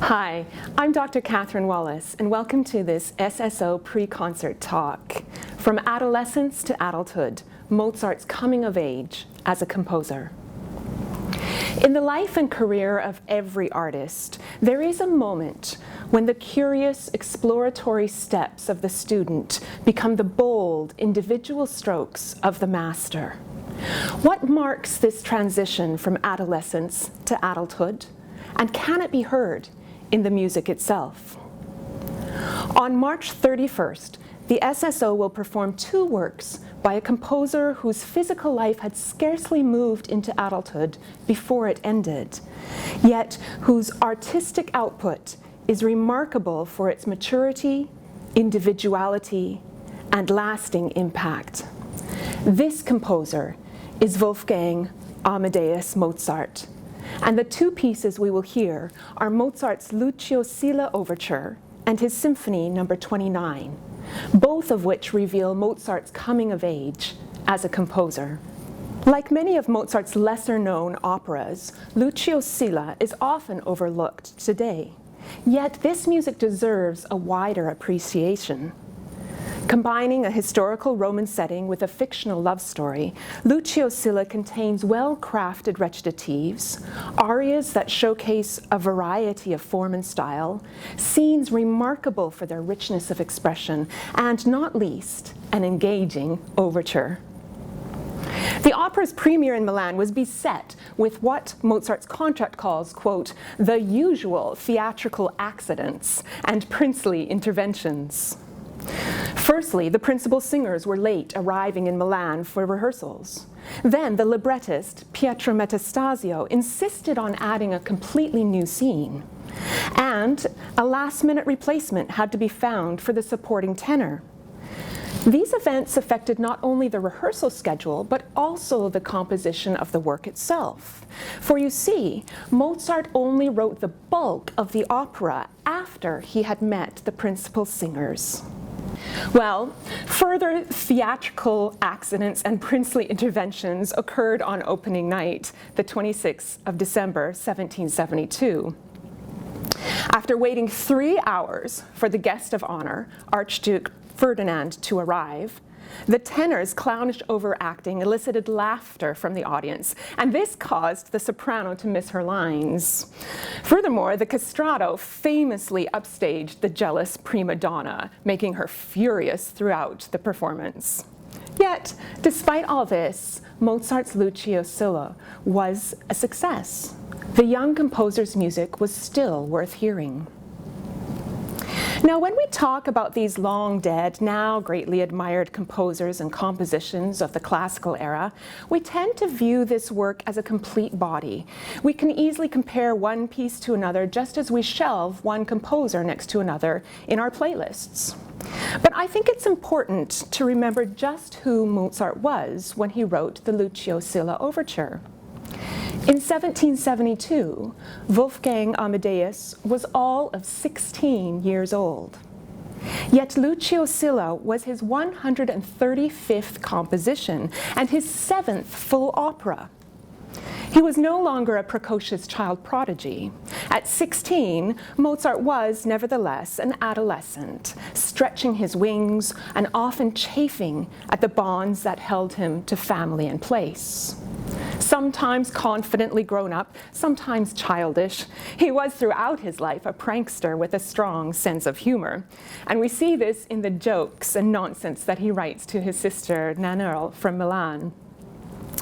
Hi, I'm Dr. Katherine Wallace, and welcome to this SSO pre-concert talk, From Adolescence to Adulthood, Mozart's Coming of Age as a Composer. In the life and career of every artist, there is a moment when the curious, exploratory steps of the student become the bold, individual strokes of the master. What marks this transition from adolescence to adulthood? And can it be heard in the music itself? On March 31st, the SSO will perform two works by a composer whose physical life had scarcely moved into adulthood before it ended, yet whose artistic output is remarkable for its maturity, individuality, and lasting impact. This composer is Wolfgang Amadeus Mozart, and the two pieces we will hear are Mozart's Lucio Silla overture and his Symphony No. 29, both of which reveal Mozart's coming of age as a composer. Like many of Mozart's lesser-known operas, Lucio Silla is often overlooked today. Yet this music deserves a wider appreciation. Combining a historical Roman setting with a fictional love story, Lucio Silla contains well-crafted recitatives, arias that showcase a variety of form and style, scenes remarkable for their richness of expression, and not least, an engaging overture. The opera's premiere in Milan was beset with what Mozart's contract calls, quote, the usual theatrical accidents and princely interventions. Firstly, the principal singers were late arriving in Milan for rehearsals. Then the librettist, Pietro Metastasio, insisted on adding a completely new scene. And a last-minute replacement had to be found for the supporting tenor. These events affected not only the rehearsal schedule, but also the composition of the work itself. For you see, Mozart only wrote the bulk of the opera after he had met the principal singers. Well, further theatrical accidents and princely interventions occurred on opening night, the 26th of December, 1772. After waiting 3 hours for the guest of honor, Archduke Ferdinand, to arrive, the tenor's clownish overacting elicited laughter from the audience, and this caused the soprano to miss her lines. Furthermore, the castrato famously upstaged the jealous prima donna, making her furious throughout the performance. Yet, despite all this, Mozart's Lucio Silla was a success. The young composer's music was still worth hearing. Now, when we talk about these long-dead, now greatly admired composers and compositions of the classical era, we tend to view this work as a complete body. We can easily compare one piece to another, just as we shelve one composer next to another in our playlists. But I think it's important to remember just who Mozart was when he wrote the Lucio Silla overture. In 1772, Wolfgang Amadeus was all of 16 years old. Yet Lucio Silla was his 135th composition and his 7th full opera. He was no longer a precocious child prodigy. At 16, Mozart was, nevertheless, an adolescent, stretching his wings and often chafing at the bonds that held him to family and place. Sometimes confidently grown up, sometimes childish, he was throughout his life a prankster with a strong sense of humor. And we see this in the jokes and nonsense that he writes to his sister Nannerl from Milan.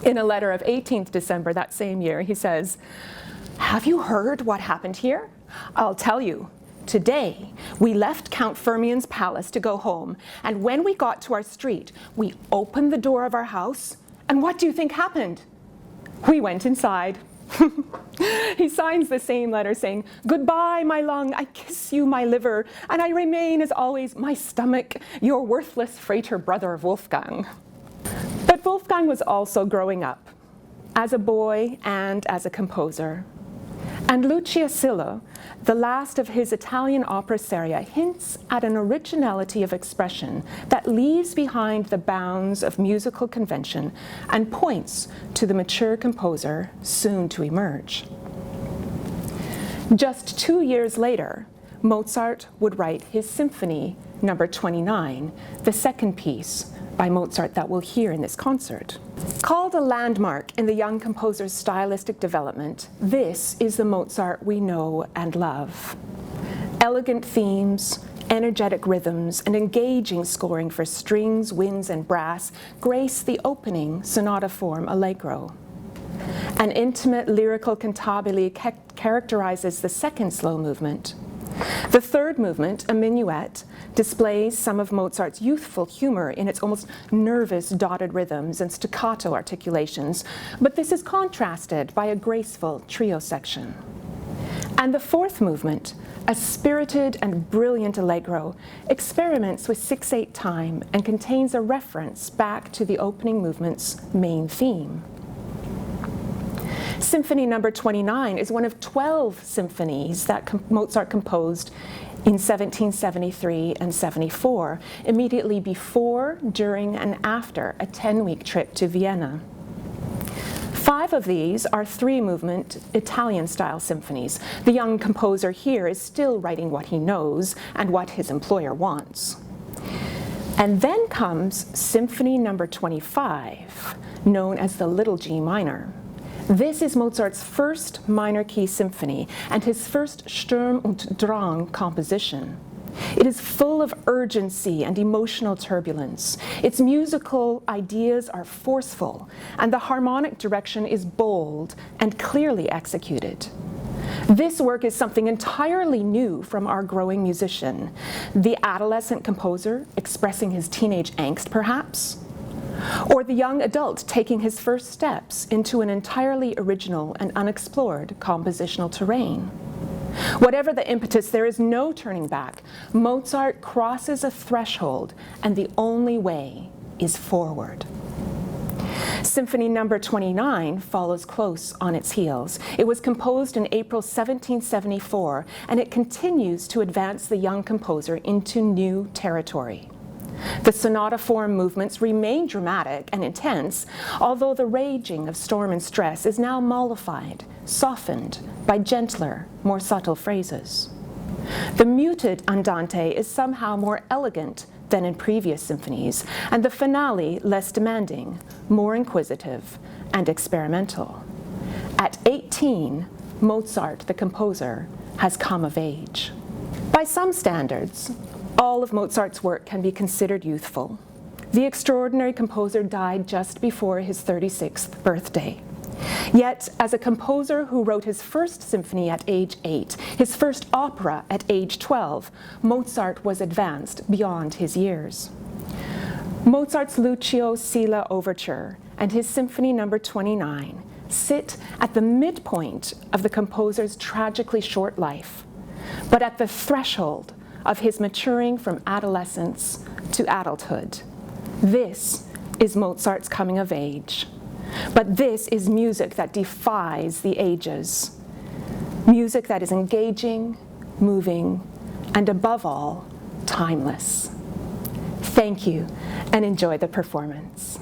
In a letter of 18th December that same year, he says, "Have you heard what happened here? I'll tell you. Today, we left Count Firmian's palace to go home, and when we got to our street, we opened the door of our house, and what do you think happened? We went inside." He signs the same letter saying, "Goodbye, my lung, I kiss you, my liver, and I remain, as always, my stomach, your worthless freighter brother Wolfgang." But Wolfgang was also growing up, as a boy and as a composer. And Lucio Silla, the last of his Italian opera seria, hints at an originality of expression that leaves behind the bounds of musical convention and points to the mature composer soon to emerge. Just 2 years later, Mozart would write his Symphony No. 29, the second piece by Mozart that we'll hear in this concert. Called a landmark in the young composer's stylistic development, this is the Mozart we know and love. Elegant themes, energetic rhythms, and engaging scoring for strings, winds, and brass grace the opening sonata form allegro. An intimate lyrical cantabile characterizes the second slow movement. The third movement, a minuet, displays some of Mozart's youthful humor in its almost nervous dotted rhythms and staccato articulations, but this is contrasted by a graceful trio section. And the fourth movement, a spirited and brilliant allegro, experiments with 6/8 time and contains a reference back to the opening movement's main theme. Symphony No. 29 is one of 12 symphonies that Mozart composed in 1773 and 74, immediately before, during, and after a 10-week trip to Vienna. 5 of these are 3-movement Italian-style symphonies. The young composer here is still writing what he knows and what his employer wants. And then comes Symphony No. 25, known as the Little G minor. This is Mozart's first minor key symphony and his first Sturm und Drang composition. It is full of urgency and emotional turbulence. Its musical ideas are forceful, and the harmonic direction is bold and clearly executed. This work is something entirely new from our growing musician, the adolescent composer expressing his teenage angst, perhaps, or the young adult taking his first steps into an entirely original and unexplored compositional terrain. Whatever the impetus, there is no turning back. Mozart crosses a threshold, and the only way is forward. Symphony No. 29 follows close on its heels. It was composed in April 1774, and it continues to advance the young composer into new territory. The sonata form movements remain dramatic and intense, although the raging of storm and stress is now mollified, softened by gentler, more subtle phrases. The muted andante is somehow more elegant than in previous symphonies, and the finale less demanding, more inquisitive, and experimental. At 18, Mozart, the composer, has come of age. By some standards, all of Mozart's work can be considered youthful. The extraordinary composer died just before his 36th birthday. Yet, as a composer who wrote his first symphony at age 8, his first opera at age 12, Mozart was advanced beyond his years. Mozart's Lucio Silla overture and his Symphony No. 29 sit at the midpoint of the composer's tragically short life, but at the threshold of his maturing from adolescence to adulthood. This is Mozart's coming of age. But this is music that defies the ages. Music that is engaging, moving, and above all, timeless. Thank you, and enjoy the performance.